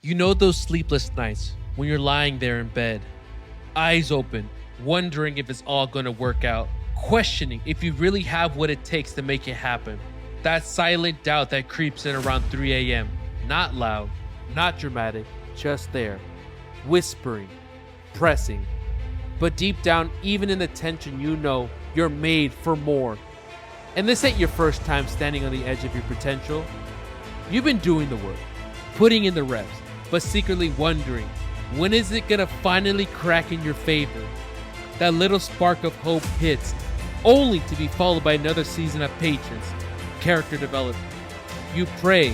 You know those sleepless nights when you're lying there in bed, eyes open, wondering if it's all going to work out, questioning if you really have what it takes to make it happen. That silent doubt that creeps in around 3 a.m. Not loud, not dramatic, just there, whispering, pressing. But deep down, even in the tension, you know you're made for more. And this ain't your first time standing on the edge of your potential. You've been doing the work, putting in the reps, but secretly wondering, when is it gonna finally crack in your favor? That little spark of hope hits, only to be followed by another season of patience, character development. You pray,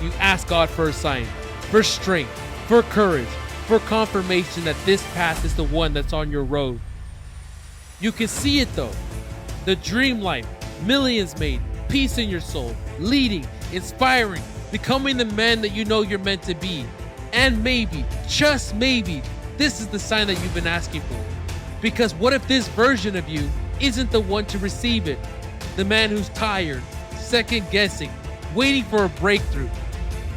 you ask God for a sign, for strength, for courage, for confirmation that this path is the one that's on your road. You can see it though. The dream life, millions made, peace in your soul, leading, inspiring, becoming the man that you know you're meant to be. And maybe, just maybe, this is the sign that you've been asking for. Because what if this version of you isn't the one to receive it? The man who's tired, second guessing, waiting for a breakthrough.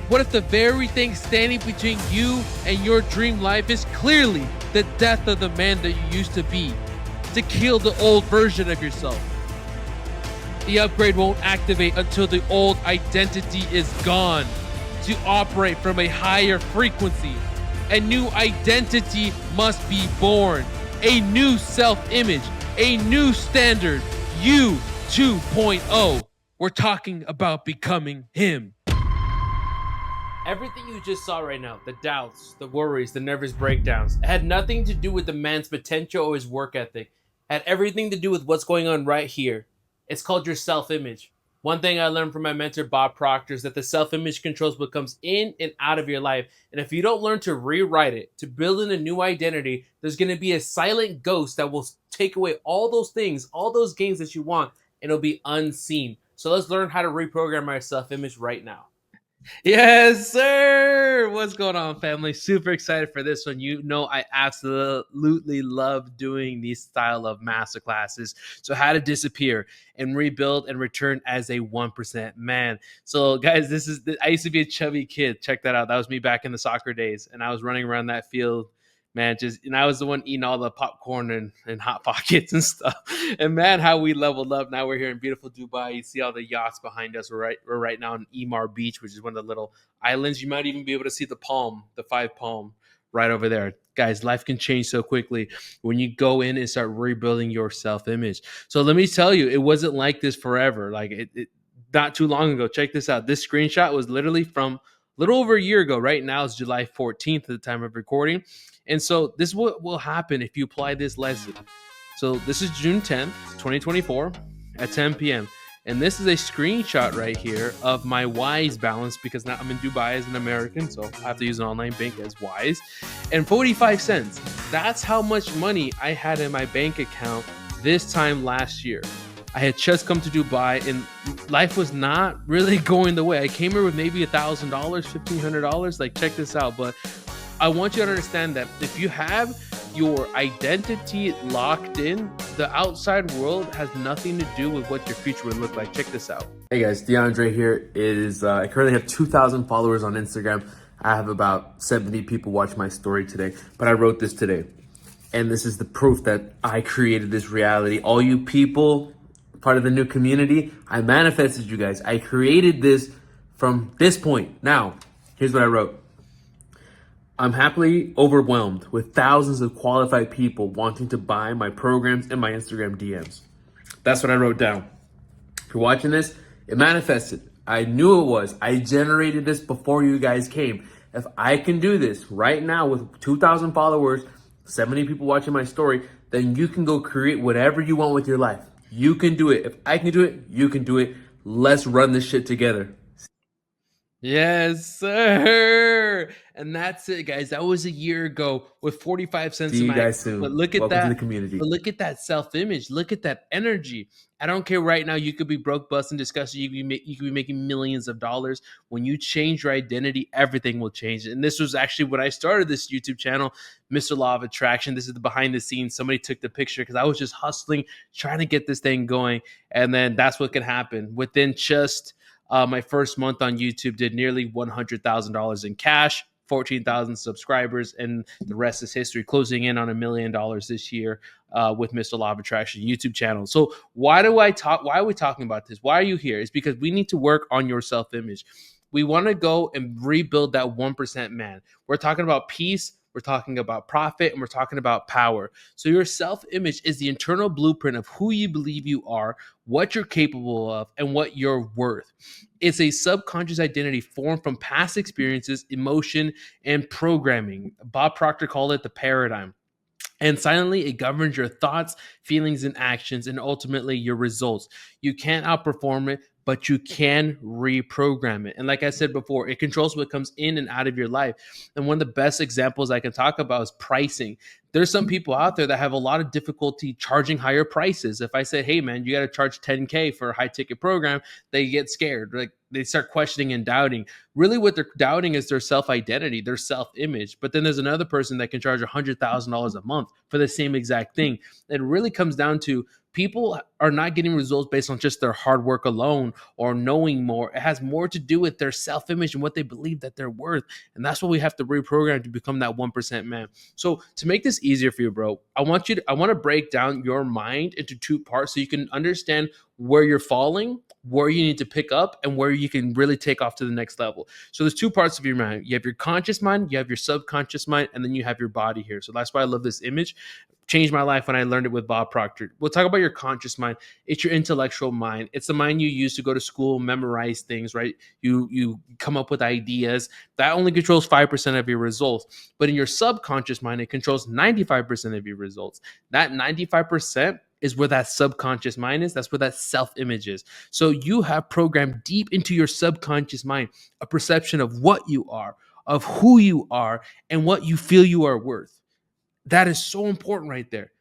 What if the very thing standing between you and your dream life is clearly the death of the man that you used to be, to kill the old version of yourself? The upgrade won't activate until the old identity is gone. To operate from a higher frequency, a new identity must be born. A new self-image, a new standard, you 2.0. We're talking about becoming him. Everything you just saw right now, the doubts, the worries, the nervous breakdowns, had nothing to do with the man's potential or his work ethic. Had everything to do with what's going on right here. It's called your self-image. One thing I learned from my mentor, Bob Proctor, is that the self-image controls what comes in and out of your life. And if you don't learn to rewrite it, to build in a new identity, there's going to be a silent ghost that will take away all those things, all those gains that you want, and it'll be unseen. So let's learn how to reprogram our self-image right now. Yes, sir. What's going on, family? Super excited for this one. You know, I absolutely love doing these style of masterclasses. So, how to disappear and rebuild and return as a 1% man. So, guys, I used to be a chubby kid. Check that out. That was me back in the soccer days, and I was running around that field. Man, and I was the one eating all the popcorn and hot pockets and stuff. And man, how we leveled up. Now we're here in beautiful Dubai. You see all the yachts behind us. We're right now on Emar Beach, which is one of the little islands. You might even be able to see the 5 palm right over there. Guys, life can change so quickly when you go in and start rebuilding your self-image. So let me tell you, it wasn't like this forever. Like it not too long ago. Check this out. This screenshot was literally from a little over a year ago. Right now it's July 14th at the time of recording. And so this is what will happen if you apply this lesson. So this is June 10th, 2024 at 10 p.m. And this is a screenshot right here of my Wise balance because now I'm in Dubai as an American, so I have to use an online bank as Wise. And 45 cents. That's how much money I had in my bank account this time last year. I had just come to Dubai and life was not really going the way. I came here with maybe $1,000, $1,500. Like, check this out. But I want you to understand that if you have your identity locked in, the outside world has nothing to do with what your future would look like. Check this out. Hey guys, DeAndre here. I currently have 2,000 followers on Instagram. I have about 70 people watch my story today, but I wrote this today. And this is the proof that I created this reality. All you people, part of the new community, I manifested you guys. I created this from this point. Now, here's what I wrote. I'm happily overwhelmed with thousands of qualified people wanting to buy my programs and my Instagram DMs. That's what I wrote down. If you're watching this, it manifested. I knew it was. I generated this before you guys came. If I can do this right now with 2,000 followers, 70 people watching my story, then you can go create whatever you want with your life. You can do it. If I can do it, you can do it. Let's run this shit together. Yes, sir. And that's it, guys. That was a year ago with 45 cents. See you guys soon. But look at Welcome that. to the community. But look at that self-image. Look at that energy. I don't care right now. You could be broke, busting, disgusted. You could be making millions of dollars. When you change your identity, everything will change. And this was actually when I started this YouTube channel, Mr. Law of Attraction. This is the behind the scenes. Somebody took the picture because I was just hustling, trying to get this thing going. And then that's what can happen. Within just my first month on YouTube, did nearly $100,000 in cash, 14,000 subscribers, and the rest is history, closing in on $1 million this year with Mr. Law of Attraction YouTube channel. So why are we talking about this? Why are you here? It's because we need to work on your self-image. We want to go and rebuild that 1% man. We're talking about peace, we're talking about profit, and we're talking about power. So your self-image is the internal blueprint of who you believe you are, what you're capable of, and what you're worth. It's a subconscious identity formed from past experiences, emotion, and programming. Bob Proctor called it the paradigm. And silently, it governs your thoughts, feelings, and actions, and ultimately your results. You can't outperform it, but you can reprogram it. And like I said before, it controls what comes in and out of your life. And one of the best examples I can talk about is pricing. There's some people out there that have a lot of difficulty charging higher prices. If I say, hey, man, you got to charge 10K for a high ticket program, they get scared. Like they start questioning and doubting. Really, what they're doubting is their self identity, their self image. But then there's another person that can charge $100,000 a month for the same exact thing. It really comes down to people are not getting results based on just their hard work alone or knowing more. It has more to do with their self image and what they believe that they're worth. And that's what we have to reprogram to become that 1% man. So to make this easier for you, bro, I want to break down your mind into two parts so you can understand where you're falling, where you need to pick up, and where you can really take off to the next level. So there's two parts of your mind. You have your conscious mind, you have your subconscious mind, and then you have your body here. So that's why I love this image. Changed my life when I learned it with Bob Proctor. We'll talk about your conscious mind. It's your intellectual mind. It's the mind you use to go to school, memorize things, right? You come up with ideas. That only controls 5% of your results. But in your subconscious mind, it controls 95% of your results. That 95% is where that subconscious mind is. That's where that self-image is. So you have programmed deep into your subconscious mind a perception of what you are, of who you are, and what you feel you are worth. That is so important right there.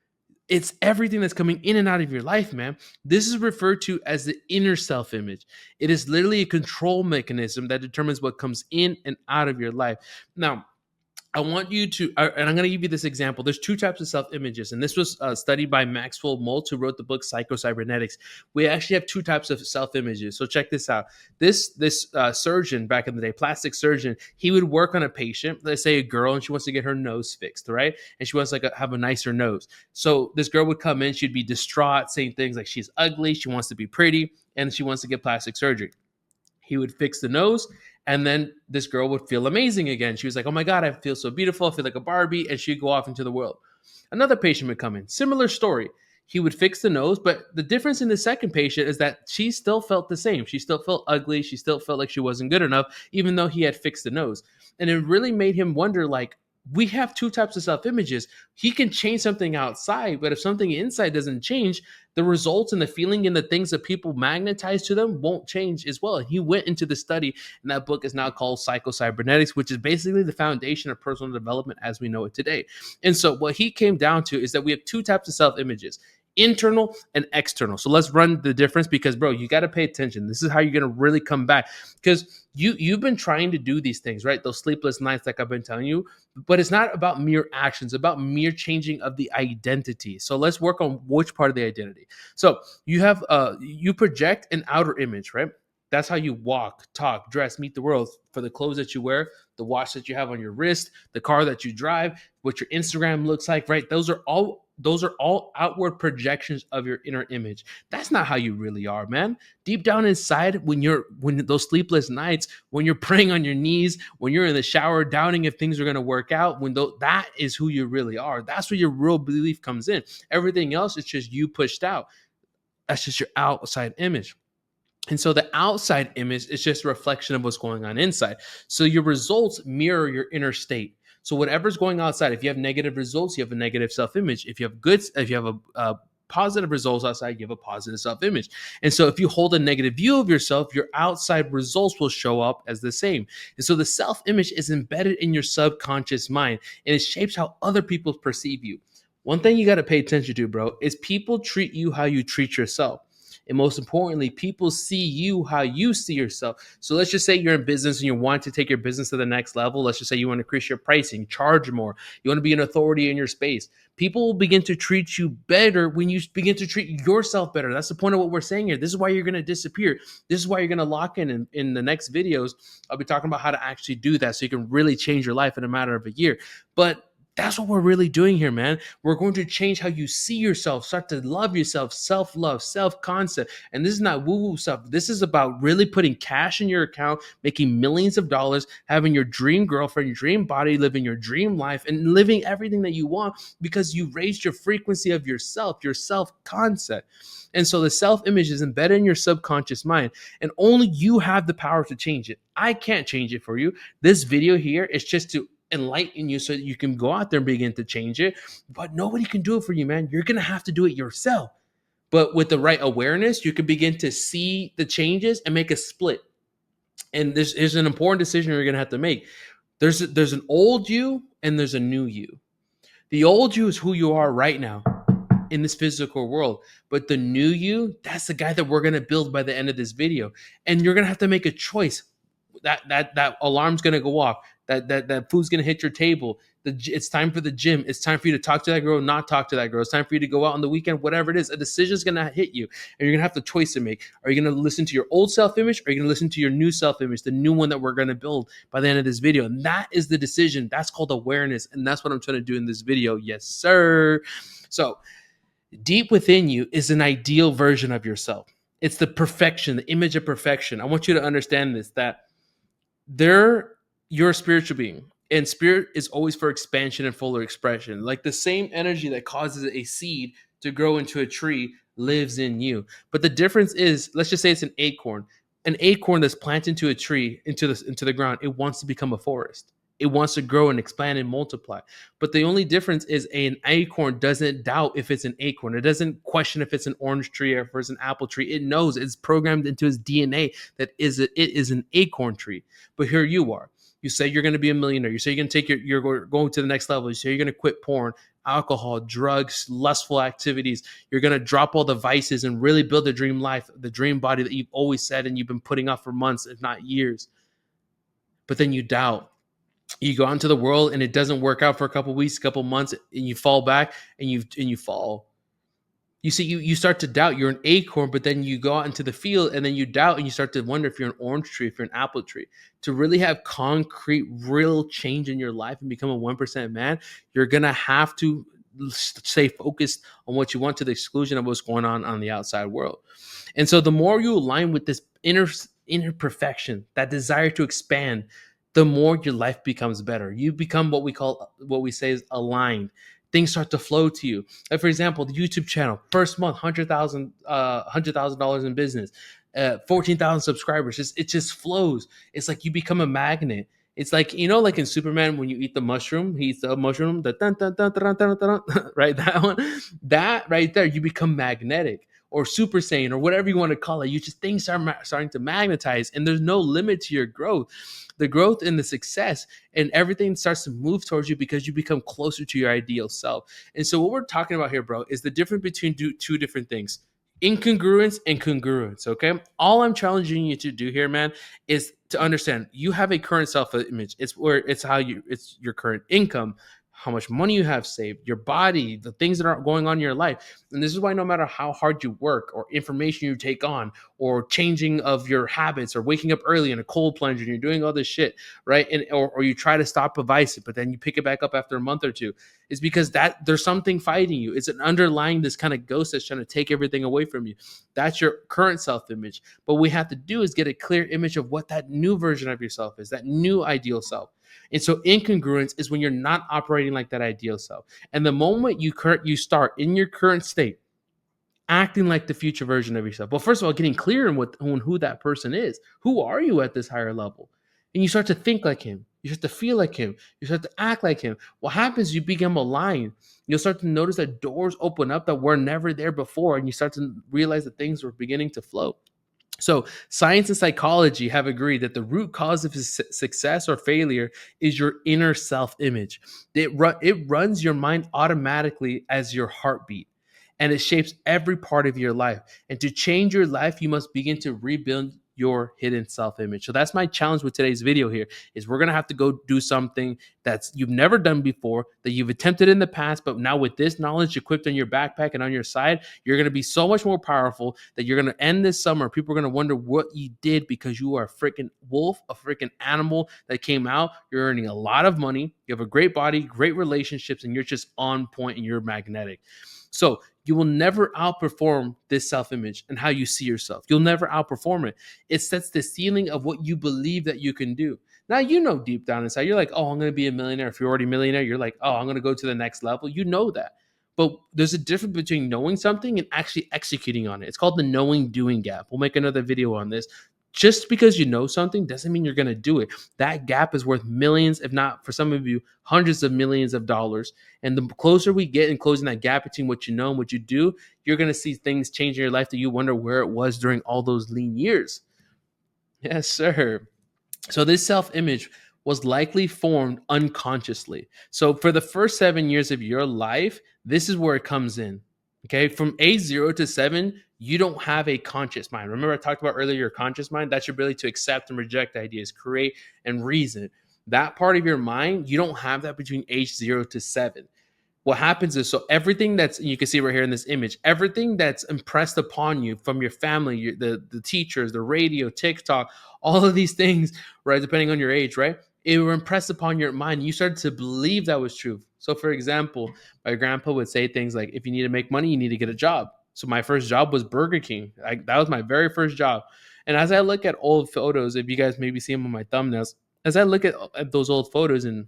It's everything that's coming in and out of your life, man. This is referred to as the inner self image. It is literally a control mechanism that determines what comes in and out of your life. Now, I want you to, and I'm going to give you this example. There's two types of self-images, and this was studied by Maxwell Maltz, who wrote the book Psycho-Cybernetics. We actually have two types of self-images. So check this out. This surgeon back in the day, plastic surgeon, he would work on a patient, let's say a girl, and she wants to get her nose fixed, right? And she wants to have a nicer nose. So this girl would come in, she'd be distraught, saying things like she's ugly, she wants to be pretty, and she wants to get plastic surgery. He would fix the nose, and then this girl would feel amazing again. She was like, oh my God, I feel so beautiful. I feel like a Barbie. And she'd go off into the world. Another patient would come in. Similar story. He would fix the nose, but the difference in the second patient is that she still felt the same. She still felt ugly. She still felt like she wasn't good enough, even though he had fixed the nose. And it really made him wonder, like, we have two types of self-images. He can change something outside, but if something inside doesn't change, the results and the feeling and the things that people magnetize to them won't change as well. And he went into the study, and that book is now called Psycho-Cybernetics, which is basically the foundation of personal development as we know it today. And so what he came down to is that we have two types of self-images: internal and external. So let's run the difference, because bro, you got to pay attention. This is how you're going to really come back, because you've been trying to do these things, right? Those sleepless nights, like I've been telling you, but it's not about mere actions, about mere changing of the identity. So let's work on which part of the identity. So you have you project an outer image, right? That's how you walk, talk, dress, meet the world, for the clothes that you wear, the watch that you have on your wrist, the car that you drive, what your Instagram looks like, right? Those are all outward projections of your inner image. That's not how you really are, man. Deep down inside, when those sleepless nights, when you're praying on your knees, when you're in the shower doubting if things are going to work out, that is who you really are. That's where your real belief comes in. Everything else is just you pushed out. That's just your outside image. And so the outside image is just a reflection of what's going on inside. So your results mirror your inner state. So whatever's going outside, if you have negative results, you have a negative self-image. If you have a positive results outside, you have a positive self-image. And so if you hold a negative view of yourself, your outside results will show up as the same. And so the self-image is embedded in your subconscious mind, and it shapes how other people perceive you. One thing you got to pay attention to, bro, is people treat you how you treat yourself. And most importantly, people see you how you see yourself. So let's just say you're in business and you want to take your business to the next level. Let's just say you want to increase your pricing, charge more. You want to be an authority in your space. People will begin to treat you better when you begin to treat yourself better. That's the point of what we're saying here. This is why you're going to disappear. This is why you're going to lock in the next videos. I'll be talking about how to actually do that so you can really change your life in a matter of a year. But that's what we're really doing here, man. We're going to change how you see yourself, start to love yourself, self-love, self-concept. And this is not woo-woo stuff. This is about really putting cash in your account, making millions of dollars, having your dream girlfriend, your dream body, living your dream life, and living everything that you want because you raised your frequency of yourself, your self-concept. And so the self-image is embedded in your subconscious mind, and only you have the power to change it. I can't change it for you. This video here is just to enlighten you so that you can go out there and begin to change it. But nobody can do it for you, man. You're going to have to do it yourself. But with the right awareness, you can begin to see the changes and make a split. And this is an important decision you're going to have to make. There's an old you and there's a new you. The old you is who you are right now in this physical world. But the new you, that's the guy that we're going to build by the end of this video. And you're going to have to make a choice. That alarm's going to go off. That food's going to hit your table. It's time for the gym. It's time for you to talk to that girl, not talk to that girl. It's time for you to go out on the weekend, whatever it is. A decision is going to hit you, and you're going to have the choice to make. Are you going to listen to your old self-image, or are you going to listen to your new self-image, the new one that we're going to build by the end of this video? And that is the decision. That's called awareness, and that's what I'm trying to do in this video. Yes, sir. So deep within you is an ideal version of yourself. It's the perfection, the image of perfection. I want you to understand this, that you're a spiritual being, and spirit is always for expansion and fuller expression. Like the same energy that causes a seed to grow into a tree lives in you. But the difference is, let's just say it's an acorn. An acorn that's planted into a tree, into the ground, it wants to become a forest. It wants to grow and expand and multiply. But the only difference is an acorn doesn't doubt if it's an acorn. It doesn't question if it's an orange tree or if it's an apple tree. It knows, it's programmed into its DNA that it is an acorn tree. But here you are. You say you're going to be a millionaire. You say you're going to take you're going to the next level. You say you're going to quit porn, alcohol, drugs, lustful activities. You're going to drop all the vices and really build the dream life, the dream body that you've always said and you've been putting off for months, if not years. But then you doubt. You go out into the world and it doesn't work out for a couple weeks, a couple months, and you fall back and you fall. You see, you start to doubt. You're an acorn, but then you go out into the field and then you doubt and you start to wonder if you're an orange tree, if you're an apple tree. To really have concrete, real change in your life and become a 1% man, you're going to have to stay focused on what you want to the exclusion of what's going on the outside world. And so the more you align with this inner perfection, that desire to expand, the more your life becomes better. You become what we say is aligned. Things start to flow to you. Like for example, the YouTube channel, first month, $100,000 in business, 14,000 subscribers. It just flows. It's like you become a magnet. It's like, like in Superman, when you eat the mushroom, he eats the mushroom, the dun, dun, dun, dun, dun, dun, dun, right? That one, that right there, you become magnetic, or Super Saiyan, or whatever you want to call it. You just, things are starting to magnetize, and there's no limit to your growth. The growth and the success and everything starts to move towards you because you become closer to your ideal self. And so what we're talking about here, bro, is the difference between two different things: incongruence and congruence. Okay, all I'm challenging you to do here, man, is to understand you have a current self-image. It's your current income, how much money you have saved, your body, the things that are going on in your life. And this is why no matter how hard you work or information you take on or changing of your habits or waking up early in a cold plunge and you're doing all this shit, right? And or you try to stop a vice, but then you pick it back up after a month or two, is because that there's something fighting you. It's an underlying this kind of ghost that's trying to take everything away from you. That's your current self-image. But what we have to do is get a clear image of what that new version of yourself is, that new ideal self. And so incongruence is when you're not operating like that ideal self. And the moment you start in your current state, acting like the future version of yourself. Well, first of all, getting clear on who that person is. Who are you at this higher level? And you start to think like him. You start to feel like him. You start to act like him. What happens, you become aligned. You'll start to notice that doors open up that were never there before. And you start to realize that things were beginning to flow. So science and psychology have agreed that the root cause of success or failure is your inner self-image. It runs your mind automatically as your heartbeat. and it shapes every part of your life. And to change your life, you must begin to rebuild your hidden self-image. So that's my challenge with today's video here is we're going to have to go do something that's you've never done before, that you've attempted in the past, but now with this knowledge equipped on your backpack and on your side, you're going to be so much more powerful that you're going to end this summer. People are going to wonder what you did because you are a freaking wolf, a freaking animal that came out. You're earning a lot of money. You have a great body, great relationships, and you're just on point and you're magnetic. So you will never outperform this self-image and how you see yourself. You'll never outperform it. It sets the ceiling of what you believe that you can do. Now, you know, deep down inside, you're like, oh, I'm going to be a millionaire. If you're already a millionaire, you're like, oh, I'm going to go to the next level. You know that. But there's a difference between knowing something and actually executing on it. It's called the knowing doing gap. We'll make another video on this. Just because you know something doesn't mean you're going to do it. That gap is worth millions, if not for some of you, hundreds of millions of dollars. And the closer we get in closing that gap between what you know and what you do, you're going to see things change in your life that you wonder where it was during all those lean years. Yes, sir. So this self-image was likely formed unconsciously. So for the first 7 years of your life, this is where it comes in. Okay, from age 0 to 7, you don't have a conscious mind. Remember, I talked about earlier your conscious mind? That's your ability to accept and reject ideas, create and reason. That part of your mind, you don't have that between age 0 to 7. What happens is, so everything that's, you can see right here in this image, everything that's impressed upon you from your family, the teachers, the radio, TikTok, all of these things, right, depending on your age, right, it were impressed upon your mind. You started to believe that was true. So for example, my grandpa would say things like, if you need to make money, you need to get a job. So my first job was Burger King. That was my very first job. And as I look at old photos, if you guys maybe see them on my thumbnails, as I look at those old photos and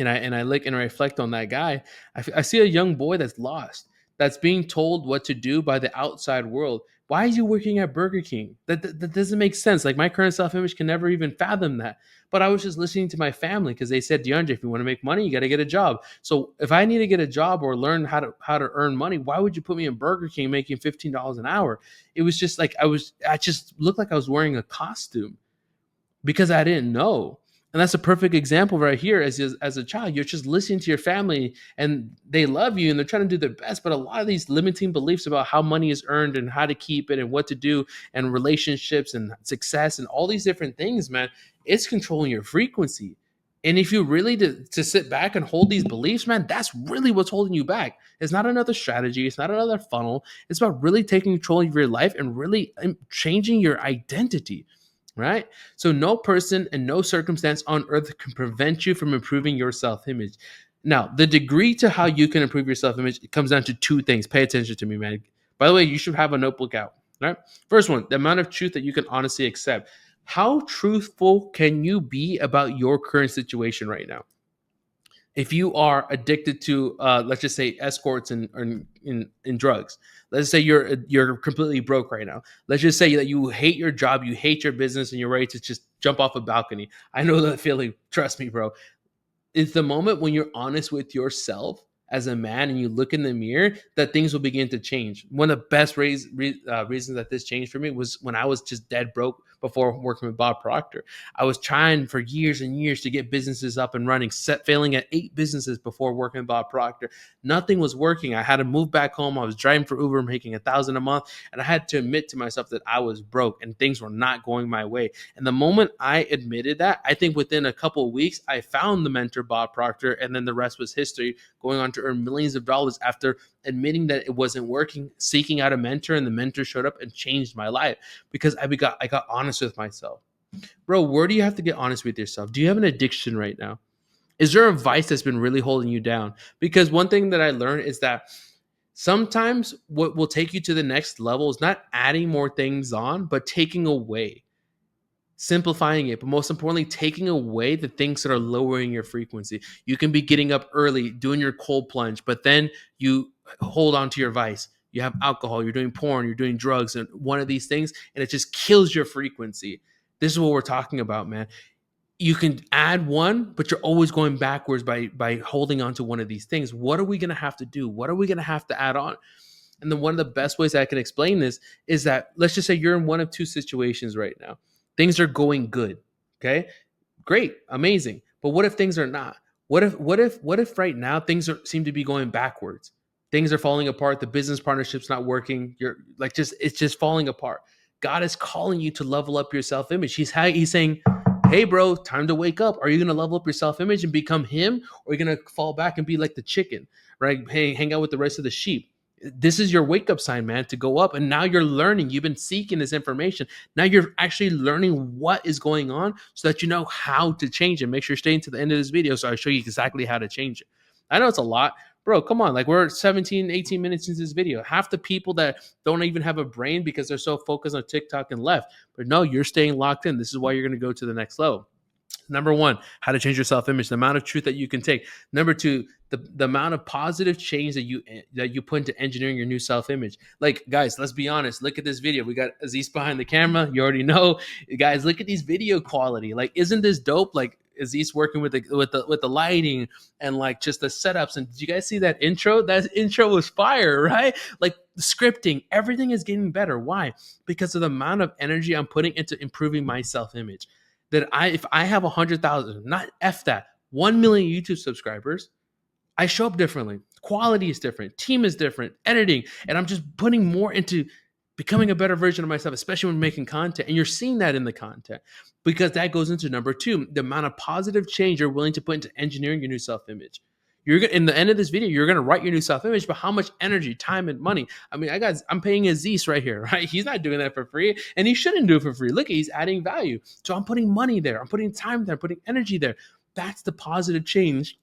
I look and reflect on that guy, I see a young boy that's lost, that's being told what to do by the outside world. Why is you working at Burger King? That doesn't make sense. Like my current self-image can never even fathom that. But I was just listening to my family because they said, DeAndre, if you want to make money, you got to get a job. So if I need to get a job or learn how to earn money, why would you put me in Burger King making $15 an hour? It was just like I just looked like I was wearing a costume because I didn't know. And that's a perfect example right here. As a child, you're just listening to your family and they love you and they're trying to do their best. But a lot of these limiting beliefs about how money is earned and how to keep it and what to do and relationships and success and all these different things, man, it's controlling your frequency. And if you really to sit back and hold these beliefs, man, that's really what's holding you back. It's not another strategy. It's not another funnel. It's about really taking control of your life and really changing your identity, right? So no person and no circumstance on earth can prevent you from improving your self-image. Now, the degree to how you can improve your self-image, it comes down to two things. Pay attention to me, man. By the way, you should have a notebook out, right? First one, the amount of truth that you can honestly accept. How truthful can you be about your current situation right now? If you are addicted to let's just say escorts and in drugs, let's say you're completely broke right now, let's just say that you hate your job, you hate your business, and you're ready to just jump off a balcony. I know that feeling, trust me, bro. It's the moment when you're honest with yourself as a man and you look in the mirror that things will begin to change. One of the best reasons that this changed for me was when I was just dead broke before working with Bob Proctor. I was trying for years and years to get businesses up and running, failing at 8 businesses before working with Bob Proctor. Nothing was working. I had to move back home. I was driving for Uber, making $1,000 a month, and I had to admit to myself that I was broke and things were not going my way. And the moment I admitted that, I think within a couple of weeks, I found the mentor Bob Proctor, and then the rest was history, going on to earn millions of dollars after admitting that it wasn't working, seeking out a mentor, and the mentor showed up and changed my life because I got honest with myself. Bro, where do you have to get honest with yourself? Do you have an addiction right now? Is there a vice that's been really holding you down? Because one thing that I learned is that sometimes what will take you to the next level is not adding more things on, but taking away, simplifying it, but most importantly, taking away the things that are lowering your frequency. You can be getting up early, doing your cold plunge, but then you hold on to your vice. You have alcohol, you're doing porn, you're doing drugs, and one of these things, and it just kills your frequency. This is what we're talking about, man. You can add one, but you're always going backwards by holding on to one of these things. What are we going to have to do? What are we going to have to add on? And then one of the best ways I can explain this is that let's just say you're in one of two situations right now. Things are going good. Okay. Great. Amazing. But what if things are not? What if right now things seem to be going backwards? things are falling apart, the business partnership's not working, you're like, just it's just falling apart. God is calling you to level up your self-image. He's saying, hey bro, time to wake up. Are you going to level up your self-image and become him, or are you going to fall back and be like the chicken, right? Hey, hang out with the rest of the sheep. This is your wake up sign, man, to go up. And now you're learning. You've been seeking this information. Now you're actually learning what is going on so that you know how to change it. Make sure you're staying to the end of this video so I show you exactly how to change it. I know it's a lot. Bro, come on. Like, we're 17, 18 minutes into this video. Half the people that don't even have a brain because they're so focused on TikTok and left. But no, you're staying locked in. This is why you're going to go to the next level. Number one, how to change your self-image, the amount of truth that you can take. Number two, the amount of positive change that you put into engineering your new self-image. Like, guys, let's be honest. Look at this video. We got Aziz behind the camera. You already know. Guys, look at these video quality. Like, isn't this dope? Like, Aziz working with the lighting and like just the setups. And did you guys see that intro? That intro was fire, right? Like, the scripting, everything is getting better. Why? Because of the amount of energy I'm putting into improving my self-image. That if I have 100,000, not F that, 1 million YouTube subscribers, I show up differently. Quality is different. Team is different. Editing. And I'm just putting more into becoming a better version of myself, especially when making content. And you're seeing that in the content, because that goes into number two, the amount of positive change you're willing to put into engineering your new self-image. You're gonna, in the end of this video, you're gonna write your new self-image, but how much energy, time, and money? I mean, I'm paying Aziz right here, right? He's not doing that for free, and he shouldn't do it for free. Look, he's adding value. So I'm putting money there, I'm putting time there, I'm putting energy there. That's the positive change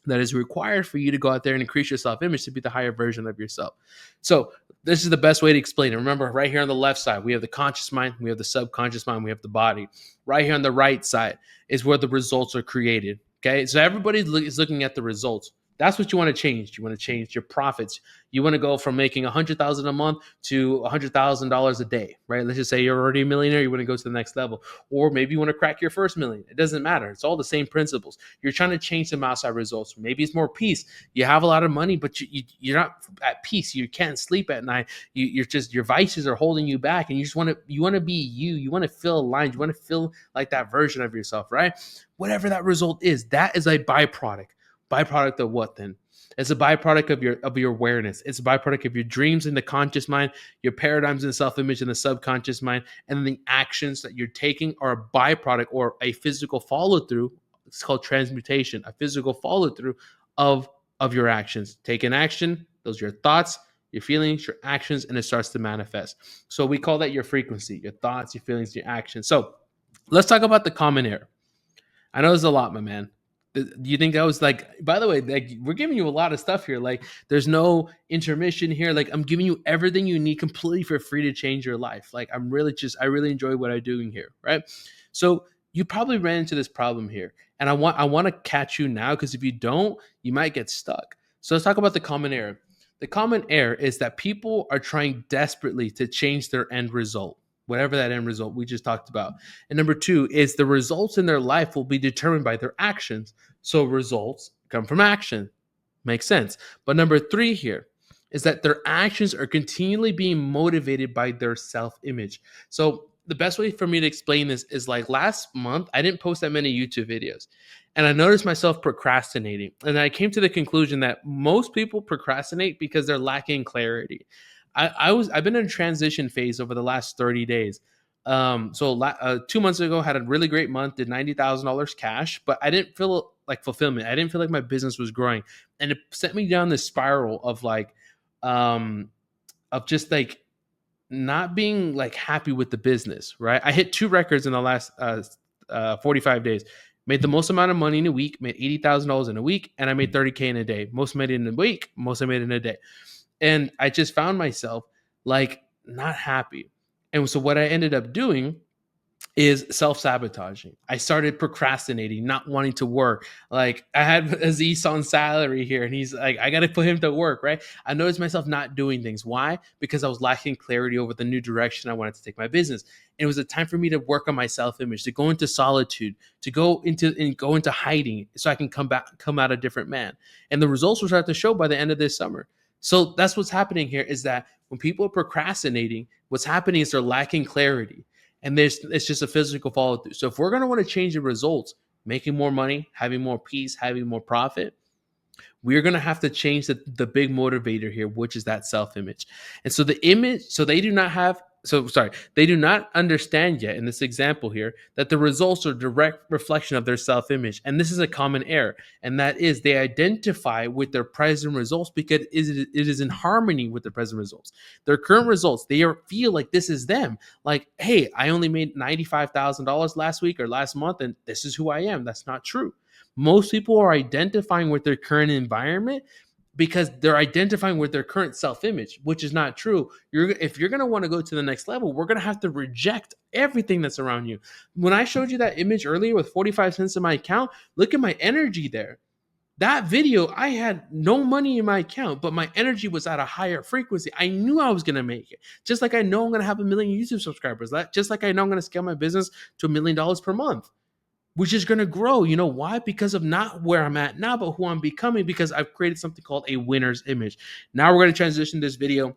that is required for you to go out there and increase your self-image to be the higher version of yourself. So this is the best way to explain it. Remember, right here on the left side, we have the conscious mind, we have the subconscious mind, we have the body. Right here on the right side is where the results are created. Okay, so everybody is looking at the results. That's what you want to change. You want to change your profits. You want to go from making $100,000 a month to $100,000 a day, right? Let's just say you're already a millionaire. You want to go to the next level, or maybe you want to crack your first million. It doesn't matter. It's all the same principles. You're trying to change some outside results. Maybe it's more peace. You have a lot of money, but you're not at peace. You can't sleep at night. You're just, your vices are holding you back, and you just want to be you. You want to feel aligned. You want to feel like that version of yourself, right? Whatever that result is, that is a byproduct. Byproduct of what then? It's a byproduct of your awareness. It's a byproduct of your dreams in the conscious mind, your paradigms in self-image in the subconscious mind, and then the actions that you're taking are a byproduct or a physical follow-through. It's called transmutation, a physical follow-through of your actions. Take an action, those are your thoughts, your feelings, your actions, and it starts to manifest. So we call that your frequency, your thoughts, your feelings, your actions. So let's talk about the common error. I know there's a lot, my man. Do you think that was like, by the way, like, we're giving you a lot of stuff here. Like, there's no intermission here. Like, I'm giving you everything you need completely for free to change your life. Like, I really enjoy what I'm doing here. Right. So you probably ran into this problem here. And I want to catch you now, because if you don't, you might get stuck. So let's talk about the common error. The common error is that people are trying desperately to change their end result, whatever that end result we just talked about. And number two is the results in their life will be determined by their actions. So results come from action. Makes sense. But number three here is that their actions are continually being motivated by their self-image. So the best way for me to explain this is, like, last month, I didn't post that many YouTube videos. And I noticed myself procrastinating. And I came to the conclusion that most people procrastinate because they're lacking clarity. I've been in a transition phase over the last 30 days. 2 months ago, had a really great month, did $90,000 cash, but I didn't feel like fulfillment. I didn't feel like my business was growing, and it sent me down this spiral of just like not being like happy with the business. Right, I hit 2 records in the last 45 days. Made the most amount of money in a week. Made $80,000 in a week, and I made $30K in a day. Most made it in a week. Most I made in a day. And I just found myself like not happy. And so what I ended up doing is self-sabotaging. I started procrastinating, not wanting to work. Like, I had Aziz on salary here, and he's like, I got to put him to work, right? I noticed myself not doing things. Why? Because I was lacking clarity over the new direction I wanted to take my business. And it was a time for me to work on my self-image, to go into solitude, to go into hiding, so I can come out a different man. And the results will start to show by the end of this summer. So that's what's happening here, is that when people are procrastinating, what's happening is they're lacking clarity. And it's just a physical follow through. So if we're going to want to change the results, making more money, having more peace, having more profit, We're going to have to change the big motivator here, which is that self-image. And so the image, so they do not have, so sorry, they do not understand yet in this example here that the results are a direct reflection of their self-image. And this is a common error. And that is they identify with their present results because it is in harmony with the present results. Their current results, feel like this is them. Like, hey, I only made $95,000 last week or last month, and this is who I am. That's not true. Most people are identifying with their current environment because they're identifying with their current self-image, which is not true. If you're going to want to go to the next level, we're going to have to reject everything that's around you. When I showed you that image earlier with 45 cents in my account, look at my energy there. That video, I had no money in my account, but my energy was at a higher frequency. I knew I was going to make it. Just like I know I'm going to have 1 million YouTube subscribers. Just like I know I'm going to scale my business to $1 million per month, which is going to grow. You know why? Because of not where I'm at now, but who I'm becoming, because I've created something called a winner's image. Now we're going to transition this video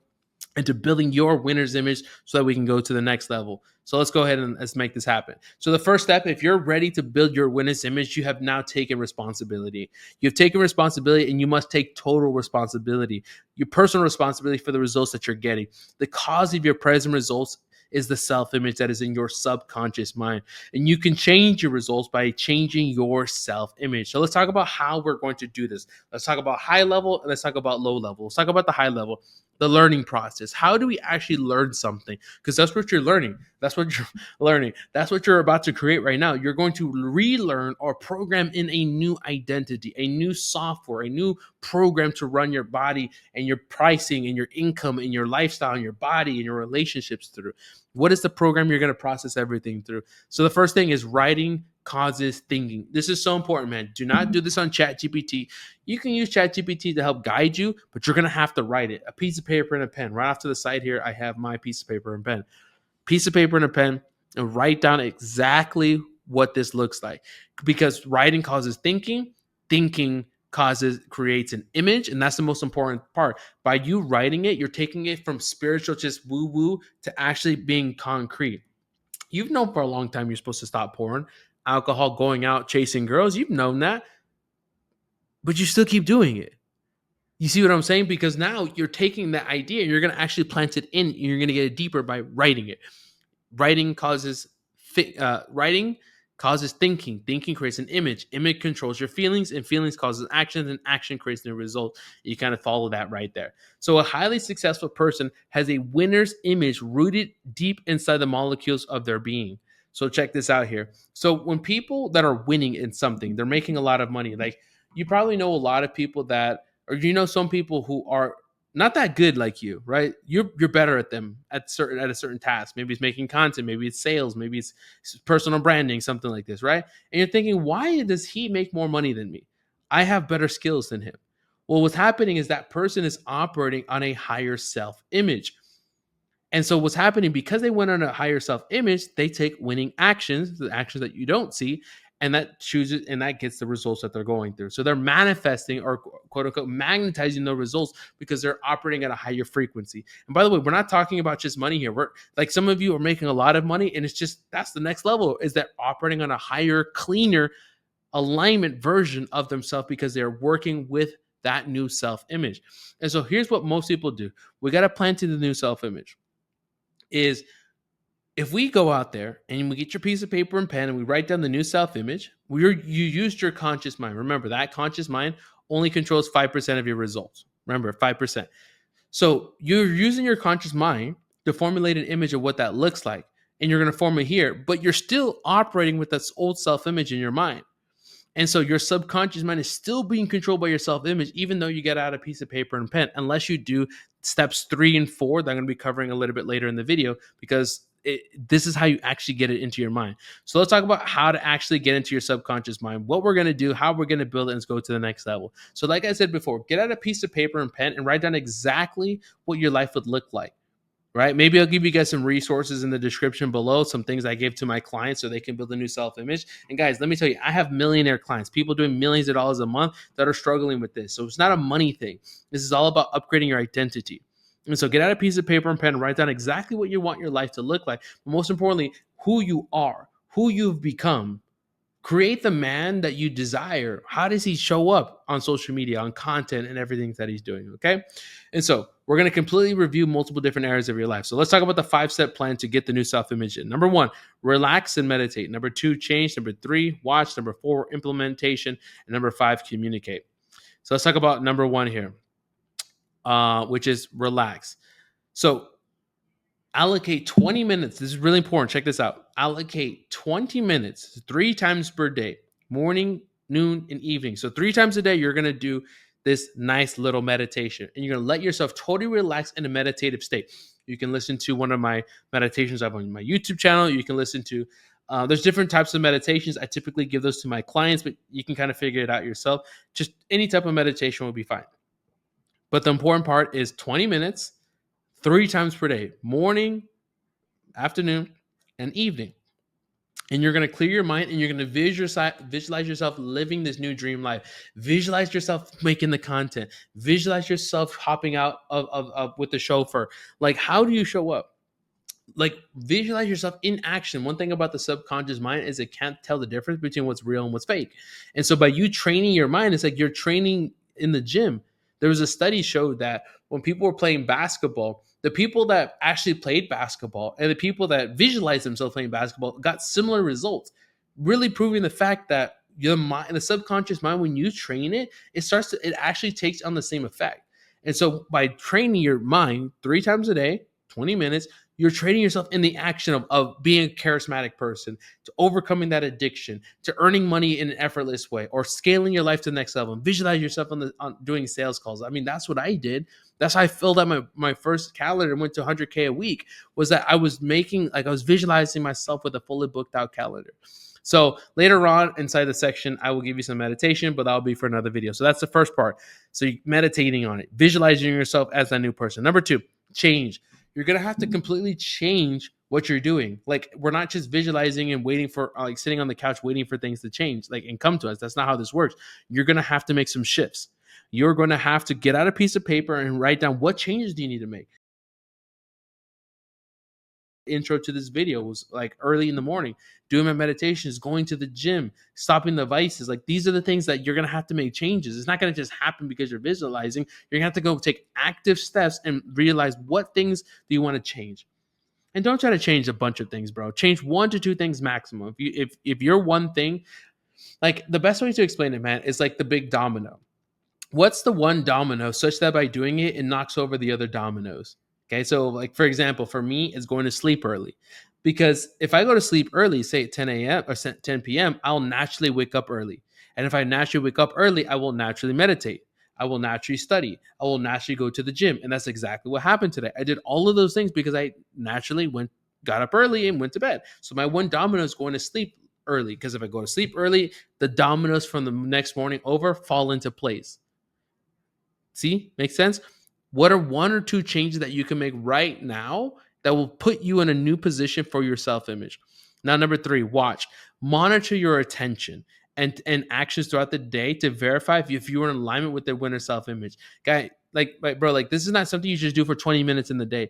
into building your winner's image so that we can go to the next level. So let's go ahead and let's make this happen. So the first step, if you're ready to build your winner's image, you have now taken responsibility. You've taken responsibility, and you must take total responsibility, your personal responsibility for the results that you're getting. The cause of your present results is the self-image that is in your subconscious mind. And you can change your results by changing your self-image. So let's talk about how we're going to do this. Let's talk about high level and let's talk about low level. Let's talk about the high level, the learning process. How do we actually learn something? Because that's what you're learning. That's what you're learning. That's what you're about to create right now. You're going to relearn or program in a new identity, a new software, a new program to run your body and your pricing and your income and your lifestyle and your body and your relationships through. What is the program you're going to process everything through? So the first thing is writing causes thinking. This is so important, man. Do not do this on ChatGPT. You can use ChatGPT to help guide you, but you're going to have to write it. A piece of paper and a pen. Right off to the side here, I have my piece of paper and pen. Piece of paper and a pen, and write down exactly what this looks like. Because writing causes thinking. Thinking creates an image, and that's the most important part. By you writing it, you're taking it from spiritual, just woo woo, to actually being concrete. You've known for a long time you're supposed to stop porn, alcohol, going out, chasing girls. You've known that, but you still keep doing it. You see what I'm saying? Because now you're taking that idea and you're going to actually plant it in. You're going to get it deeper by writing it. Writing causes thinking. Thinking creates an image. Image controls your feelings, and feelings causes action, and action creates new result. You kind of follow that right there. So a highly successful person has a winner's image rooted deep inside the molecules of their being. So check this out here. So when people that are winning in something, they're making a lot of money. Like, you probably know a lot of people that, or some people who are not that good like you, right? You're better at them at a certain task. Maybe it's making content, maybe it's sales, maybe it's personal branding, something like this, right? And you're thinking, why does he make more money than me? I have better skills than him. Well, what's happening is that person is operating on a higher self-image. And so what's happening, because they went on a higher self-image, they take winning actions, the actions that you don't see, and that gets the results that they're going through. So they're manifesting, or quote unquote magnetizing the results, because they're operating at a higher frequency. And by the way, we're not talking about just money here. We're like, some of you are making a lot of money, and it's just, that's the next level, is that operating on a higher, cleaner alignment version of themselves, because they're working with that new self-image. And so here's what most people do. We got to plant in the new self-image. Is if we go out there and we get your piece of paper and pen and we write down the new self-image, you used your conscious mind. Remember, that conscious mind only controls 5% of your results. Remember, 5%. So you're using your conscious mind to formulate an image of what that looks like. And you're going to form it here, but you're still operating with this old self-image in your mind. And so your subconscious mind is still being controlled by your self-image, even though you get out a piece of paper and pen, unless you do steps 3 and 4 that I'm going to be covering a little bit later in the video, because this is how you actually get it into your mind. So let's talk about how to actually get into your subconscious mind, what we're going to do, how we're going to build it, and let's go to the next level. So like I said before, get out a piece of paper and pen and write down exactly what your life would look like. Right? Maybe I'll give you guys some resources in the description below, some things I give to my clients so they can build a new self-image. And guys, let me tell you, I have millionaire clients, people doing millions of dollars a month that are struggling with this. So it's not a money thing. This is all about upgrading your identity. And so get out a piece of paper and pen, write down exactly what you want your life to look like. But most importantly, who you are, who you've become, Create the man that you desire. How does he show up on social media, on content, and everything that he's doing? Okay. And so we're going to completely review multiple different areas of your life. So let's talk about the 5-step plan to get the new self image in. Number 1, relax and meditate. Number 2, change. Number 3, watch. Number 4, implementation. And number 5, communicate. So let's talk about number 1 here, which is relax. So allocate 20 minutes. This is really important. Check this out. Allocate 20 minutes 3 times per day, morning, noon, and evening. So 3 times a day, you're going to do this nice little meditation, and you're going to let yourself totally relax in a meditative state. You can listen to one of my meditations I have on my YouTube channel. You can listen to, there's different types of meditations. I typically give those to my clients, but you can kind of figure it out yourself. Just any type of meditation will be fine. But the important part is 20 minutes, 3 times per day, morning, afternoon, and evening. And you're going to clear your mind, and you're going to visualize yourself living this new dream life. Visualize yourself making the content. Visualize yourself hopping out of with the chauffeur. Like, how do you show up? Like, visualize yourself in action. One thing about the subconscious mind is it can't tell the difference between what's real and what's fake. And so by you training your mind, it's like you're training in the gym. There was a study showed that when people were playing basketball, the people that actually played basketball and the people that visualized themselves playing basketball got similar results, really proving the fact that your mind, the subconscious mind, when you train it, it actually takes on the same effect. And so by training your mind 3 times a day, 20 minutes, you're training yourself in the action of being a charismatic person, to overcoming that addiction, to earning money in an effortless way, or scaling your life to the next level. Visualize yourself on doing sales calls. I mean, that's what I did. That's how I filled out my first calendar and went to 100K a week, was that I was visualizing myself with a fully booked out calendar. So later on inside the section, I will give you some meditation, but that'll be for another video. So that's the first part. So you're meditating on it, visualizing yourself as that new person. Number 2, change. You're going to have to completely change what you're doing. Like, we're not just visualizing and waiting for, like, sitting on the couch waiting for things to change, like, and come to us. That's not how this works. You're going to have to make some shifts. You're going to have to get out a piece of paper and write down what changes do you need to make. Intro to this video was like early in the morning, doing my meditations, going to the gym, stopping the vices. Like, these are the things that you're going to have to make changes. It's not going to just happen because you're visualizing. You're going to have to go take active steps and realize what things do you want to change. And don't try to change a bunch of things, bro. Change 1 to 2 things maximum. If you're one thing, like, the best way to explain it, man, is like the big domino. What's the one domino such that by doing it, it knocks over the other dominoes? Okay, so, like, for example, for me, it's going to sleep early. Because if I go to sleep early, say at 10 a.m. or 10 p.m., I'll naturally wake up early. And if I naturally wake up early, I will naturally meditate. I will naturally study. I will naturally go to the gym. And that's exactly what happened today. I did all of those things because I naturally got up early and went to bed. So my one domino is going to sleep early, because if I go to sleep early, the dominoes from the next morning over fall into place. See, makes sense? What are 1 or 2 changes that you can make right now that will put you in a new position for your self-image? Now, number 3, watch. Monitor your attention and actions throughout the day to verify if you're in alignment with the winner self-image. Guy, bro, like, this is not something you just do for 20 minutes in the day.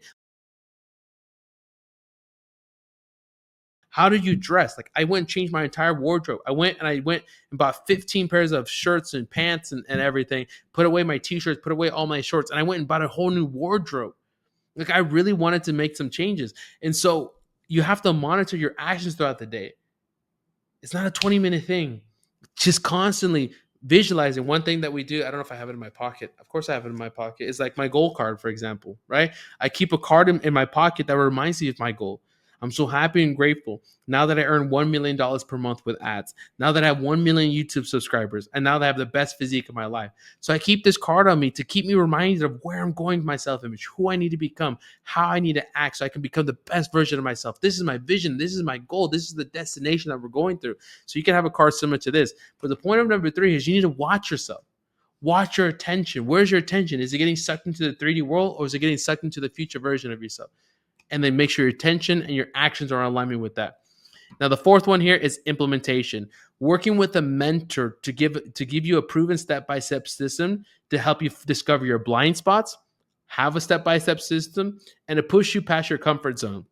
How do you dress? Like, I went and changed my entire wardrobe. I went and bought 15 pairs of shirts and pants and everything, put away my t-shirts, put away all my shorts, and I went and bought a whole new wardrobe. Like, I really wanted to make some changes. And so you have to monitor your actions throughout the day. It's not a 20-minute thing. Just constantly visualizing. One thing that we do, I don't know if I have it in my pocket. Of course I have it in my pocket. It's like my goal card, for example, right? I keep a card in my pocket that reminds me of my goal. I'm so happy and grateful now that I earn $1 million per month with ads, now that I have 1 million YouTube subscribers, and now that I have the best physique of my life. So I keep this card on me to keep me reminded of where I'm going with my self-image, who I need to become, how I need to act so I can become the best version of myself. This is my vision. This is my goal. This is the destination that we're going through. So you can have a card similar to this. But the point of number 3 is you need to watch yourself. Watch your attention. Where's your attention? Is it getting sucked into the 3D world, or is it getting sucked into the future version of yourself? And then make sure your attention and your actions are in alignment with that. Now, the 4th one here is implementation. Working with a mentor to give you a proven step-by-step system to help you discover your blind spots, have a step-by-step system, and to push you past your comfort zone.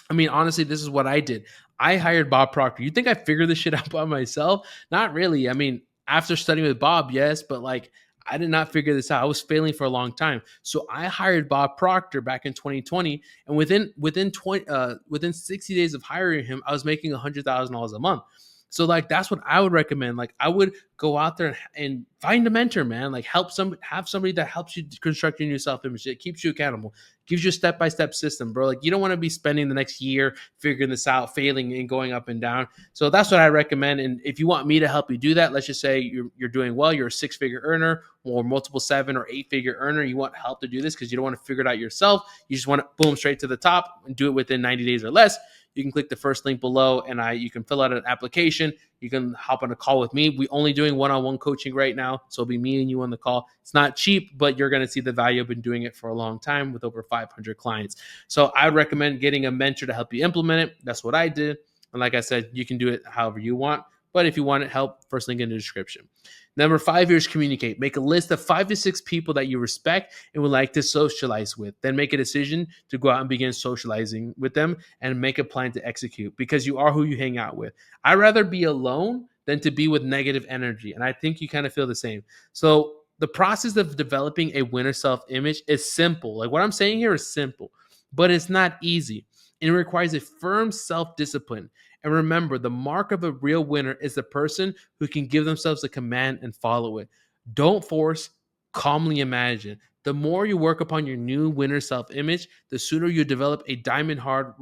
I mean, honestly, this is what I did. I hired Bob Proctor. You think I figured this shit out by myself? Not really. I mean, after studying with Bob, yes, but like I did not figure this out. I was failing for a long time. So I hired Bob Proctor back in 2020, and within 60 days of hiring him, I was making $100,000 a month. So like that's what I would recommend. Like I would go out there and find a mentor, man. Like have somebody that helps you construct your new self image. It keeps you accountable, gives you a step by step system, bro. Like you don't want to be spending the next year figuring this out, failing and going up and down. So that's what I recommend. And if you want me to help you do that, let's just say you're doing well, you're a 6-figure earner or multiple 7 or 8-figure earner. You want help to do this because you don't want to figure it out yourself. You just want to boom straight to the top and do it within 90 days or less. You can click the first link below and you can fill out an application. You can hop on a call with me. We're only doing one-on-one coaching right now. So it'll be me and you on the call. It's not cheap, but you're going to see the value. I've been doing it for a long time with over 500 clients. So I would recommend getting a mentor to help you implement it. That's what I did. And like I said, you can do it however you want. But if you want help, first link in the description. Number 5 is communicate. Make a list of 5 to 6 people that you respect and would like to socialize with. Then make a decision to go out and begin socializing with them and make a plan to execute because you are who you hang out with. I'd rather be alone than to be with negative energy. And I think you kind of feel the same. So the process of developing a winner self-image is simple. Like what I'm saying here is simple, but it's not easy. And it requires a firm self-discipline. And remember, the mark of a real winner is the person who can give themselves a command and follow it. Don't force, calmly imagine. The more you work upon your new winner self image, the sooner you develop a diamond hard,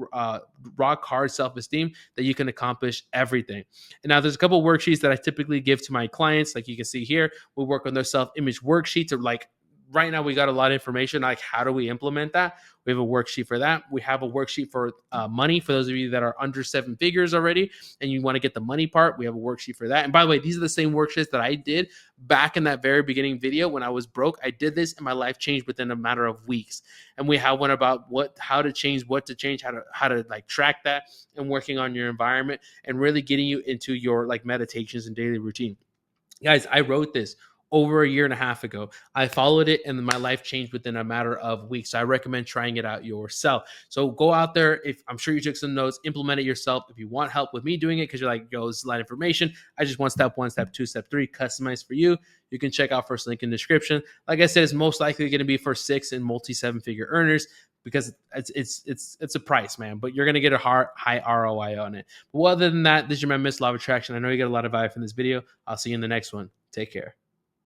rock hard self esteem that you can accomplish everything. And now, there's a couple of worksheets that I typically give to my clients. Like you can see here, we work on their self image worksheets. Or like right now, we got a lot of information. Like, how do we implement that? We have a worksheet for that. We have a worksheet for money for those of you that are under 7 figures already and you want to get the money part. We have a worksheet for that. And by the way, these are the same worksheets that I did back in that very beginning video when I was broke. I did this and my life changed within a matter of weeks. And we have one about how to change, what to change, how to like track that and working on your environment and really getting you into your like meditations and daily routine. Guys, I wrote this over a year and a half ago. I followed it and my life changed within a matter of weeks. So I recommend trying it out yourself. So go out there. If I'm sure you took some notes, implement it yourself. If you want help with me doing it, because you're like, yo, this is a lot of information. I just want step 1, step 2, step 3, customized for you. You can check out first link in the description. Like I said, it's most likely going to be for 6 and multi 7-figure earners because it's a price, man. But you're gonna get a high ROI on it. But other than that, this is your man, Miss Law of Attraction. I know you got a lot of value from this video. I'll see you in the next one. Take care.